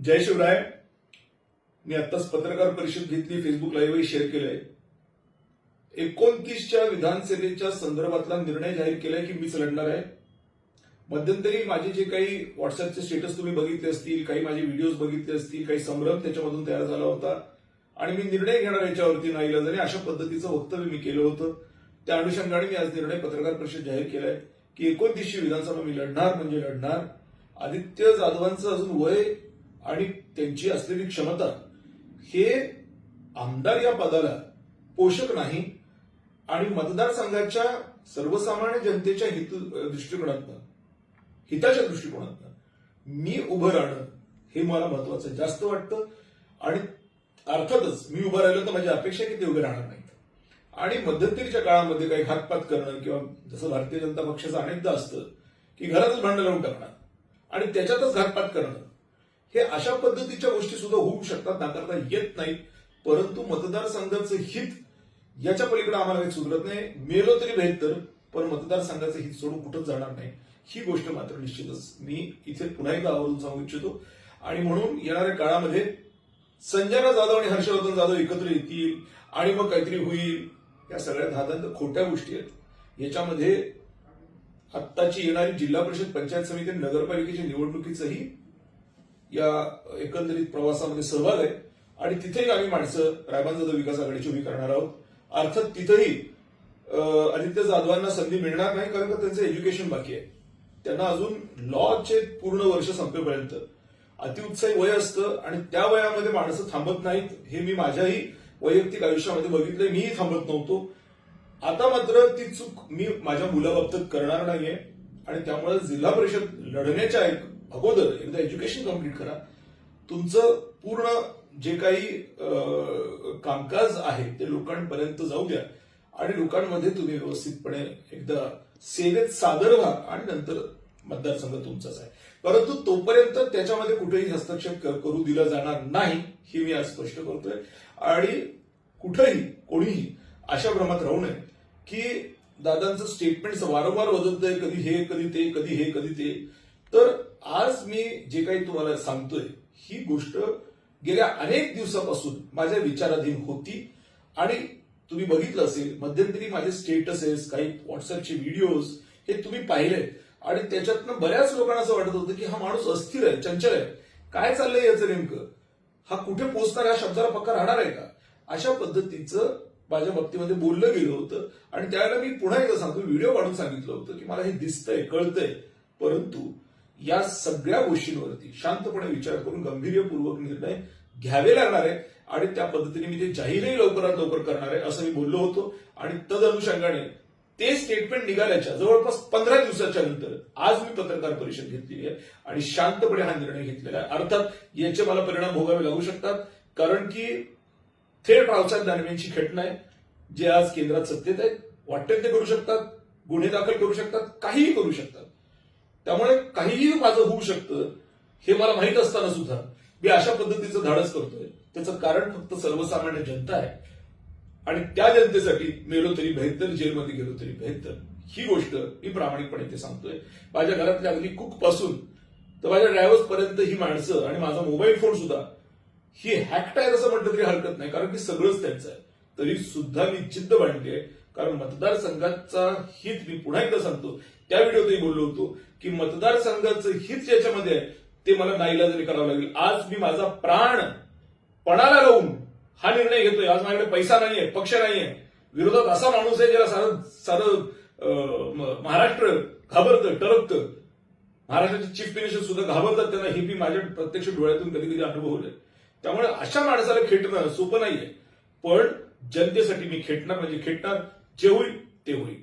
जय शिवराय. मी आत्ताच पत्रकार परिषद घेतली, फेसबुक लाईव्हही शेअर केलंय. 29च्या विधानसभेच्या संदर्भातला निर्णय जाहीर केलाय की मीच लढणार आहे. मध्यंतरी माझे जे काही व्हॉट्सअपचे स्टेटस तुम्ही बघितले असतील, काही माझे व्हिडिओज बघितले असतील, काही संभ्रम त्याच्यामधून तयार झाला होता आणि मी निर्णय घेणार याच्यावरती नाईलाजाने अशा पद्धतीचं वक्तव्य मी केलं होतं. त्या अनुषंगाने मी आज निर्णय पत्रकार परिषद जाहीर केलाय की 29ची विधानसभा मी लढणार म्हणजे लढणार. आदित्य जाधवांचं अजून वय आणि त्यांची असलेली क्षमता हे आमदार या पदाला पोषक नाही आणि मतदारसंघाच्या सर्वसामान्य जनतेच्या हिताच्या दृष्टिकोनातून मी उभं राहणं हे मला महत्वाचं जास्त वाटतं. आणि अर्थातच मी उभं राहिलो तर माझी अपेक्षा की ते उभे राहणार नाहीत. आणि मध्यंतरीच्या काळामध्ये काही घातपात करणं किंवा जसं भारतीय जनता पक्षाचं अनेकदा असतं की घरातच भांडण लावून टाकणार आणि त्याच्यातच घातपात करणं, हे अशा पद्धतीच्या गोष्टी सुद्धा होऊ शकतात, नाकारता येत नाही. परंतु मतदारसंघाचं हित याच्या पलीकडे आम्हाला काही सुधरत नाही. मेलो तरी बेहतर, पण मतदारसंघाचं हित सोडून कुठंच जाणार नाही, ही गोष्ट मात्र निश्चितच मी इथे पुन्हा एकदा आवर्जून सांगू इच्छितो. आणि म्हणून येणाऱ्या काळामध्ये संजना जाधव आणि हर्षवर्धन जाधव एकत्र येतील आणि मग काहीतरी होईल, या सगळ्या धादांत खोट्या गोष्टी आहेत. याच्यामध्ये आत्ताची येणारी जिल्हा परिषद, पंचायत समिती आणि नगरपालिकेच्या निवडणुकीचंही या एकंदरीत प्रवासामध्ये सहभाग आहे. आणि तिथेही आम्ही माणसं रायबांध जाधव विकास आघाडीची उभी करणार आहोत. अर्थात तिथेही आदित्य जाधवांना संधी मिळणार नाही, कारण का त्यांचं एज्युकेशन बाकी आहे. त्यांना अजून लॉचे पूर्ण वर्ष संपेपर्यंत अतिउत्साही वय असतं आणि त्या वयामध्ये माणसं थांबत नाहीत. हे मी माझ्याही वैयक्तिक आयुष्यामध्ये बघितलंय. मीही थांबत नव्हतो. आता मात्र ती चूक मी माझ्या मुलाबाबतीत करणार नाहीये आणि त्यामुळे जिल्हा परिषद लढण्याच्या अगोदर एकदा एज्युकेशन कंप्लीट करा. तुमचं पूर्ण जे काही कामकाज आहे ते लोकांपर्यंत जाऊ द्या आणि लोकांमध्ये तुम्ही व्यवस्थितपणे एकदा सेवेत सादर व्हा आणि नंतर मतदारसंघ तुमचाच आहे. परंतु तोपर्यंत त्याच्यामध्ये कुठेही हस्तक्षेप करू दिला जाणार नाही, हे मी आज स्पष्ट करतोय. आणि कुठेही कोणीही अशा भ्रमात राहू नये की दादांचं स्टेटमेंट वारंवार बदलतंय, कधी हे कधी ते, कधी हे कधी ते. तर आज मी जे काही तुम्हाला सांगतोय ही गोष्ट गेल्या अनेक दिवसापासून माझ्या विचाराधीन होती. आणि तुम्ही बघितलं असेल मध्यंतरी माझे स्टेटसेस, काही व्हॉट्सअपचे व्हिडिओज हे तुम्ही पाहिले आणि त्याच्यातनं बऱ्याच लोकांना असं वाटत होतं की हा माणूस अस्थिर आहे, चंचल आहे, काय चाललंय याचं नेमकं, हा कुठे पोहोचणार, या शब्दाला पक्का राहणार आहे का, अशा पद्धतीचं माझ्या बाबतीमध्ये बोललं गेलं होतं. आणि त्यावेळेला मी पुन्हा एकदा सांगतो, व्हिडिओ काढून सांगितलं होतं की मला हे दिसतंय, कळतंय, परंतु या सगळ्या गोष्टींवरती शांतपणे विचार करून गांभीर्यपूर्वक निर्णय घ्यावे लागणार आहे आणि त्या पद्धतीने मी ते जाहीरही लवकरात लवकर करणार आहे असं मी बोललो होतो. आणि तद अनुषंगाने ते स्टेटमेंट निघाल्याच्या जवळपास 15 दिवसाच्या नंतर आज मी पत्रकार परिषद घेतलेली आहे आणि शांतपणे हा निर्णय घेतलेला आहे. अर्थात याचे मला परिणाम भोगावे लागू शकतात, कारण की थेट रावसाहेब दानवेंची खेटणं आहे, जे आज केंद्रात सत्तेत आहेत. वाटेल ते करू शकतात, गुन्हे दाखल करू शकतात, काहीही करू शकतात. त्यामुळे काहीही माझं होऊ शकतं हे मला माहीत असताना सुद्धा मी अशा पद्धतीचं धाडस करतोय. त्याचं कारण फक्त सर्वसामान्य जनता आहे आणि त्या जनतेसाठी मेलो तरी बेहतर, जेलमध्ये गेलो तरी बेहतर, ही गोष्ट मी प्रामाणिकपणे ते सांगतोय. माझ्या घरातल्या अगदी कुक पासून तर माझ्या ड्रायव्हर्स पर्यंत ही माणसं आणि माझा मोबाईल फोन सुद्धा ही हॅक्ट आहे असं म्हटलं तरी हरकत नाही, कारण की सगळंच त्यांचं आहे. तरी सुद्धा मी जिद्द बांधली आहे, कारण मतदारसंघाचा हित, मी पुन्हा एकदा सांगतो, त्या व्हिडिओतही बोललो होतो की मतदारसंघाचं हित ज्याच्यामध्ये आहे ते मला नाईलाजाने करावं लागेल. आज मी माझा प्राण पणाला लावून हा निर्णय घेतोय. आज माझ्याकडे पैसा नाहीये, पक्ष नाहीये, विरोधात असा माणूस आहे ज्याला सारं महाराष्ट्र घाबरतं, टरकतं. महाराष्ट्राचे चीफ मिनिस्टर सुद्धा घाबरतात त्यांना, हे मी माझ्या प्रत्यक्ष डोळ्यातून कधी कधी अनुभवलंय. त्यामुळे अशा माणसाला खेटणं सोपं नाहीये, पण जनतेसाठी मी खेटणार म्हणजे खेटणार. जे होईल ते होईल.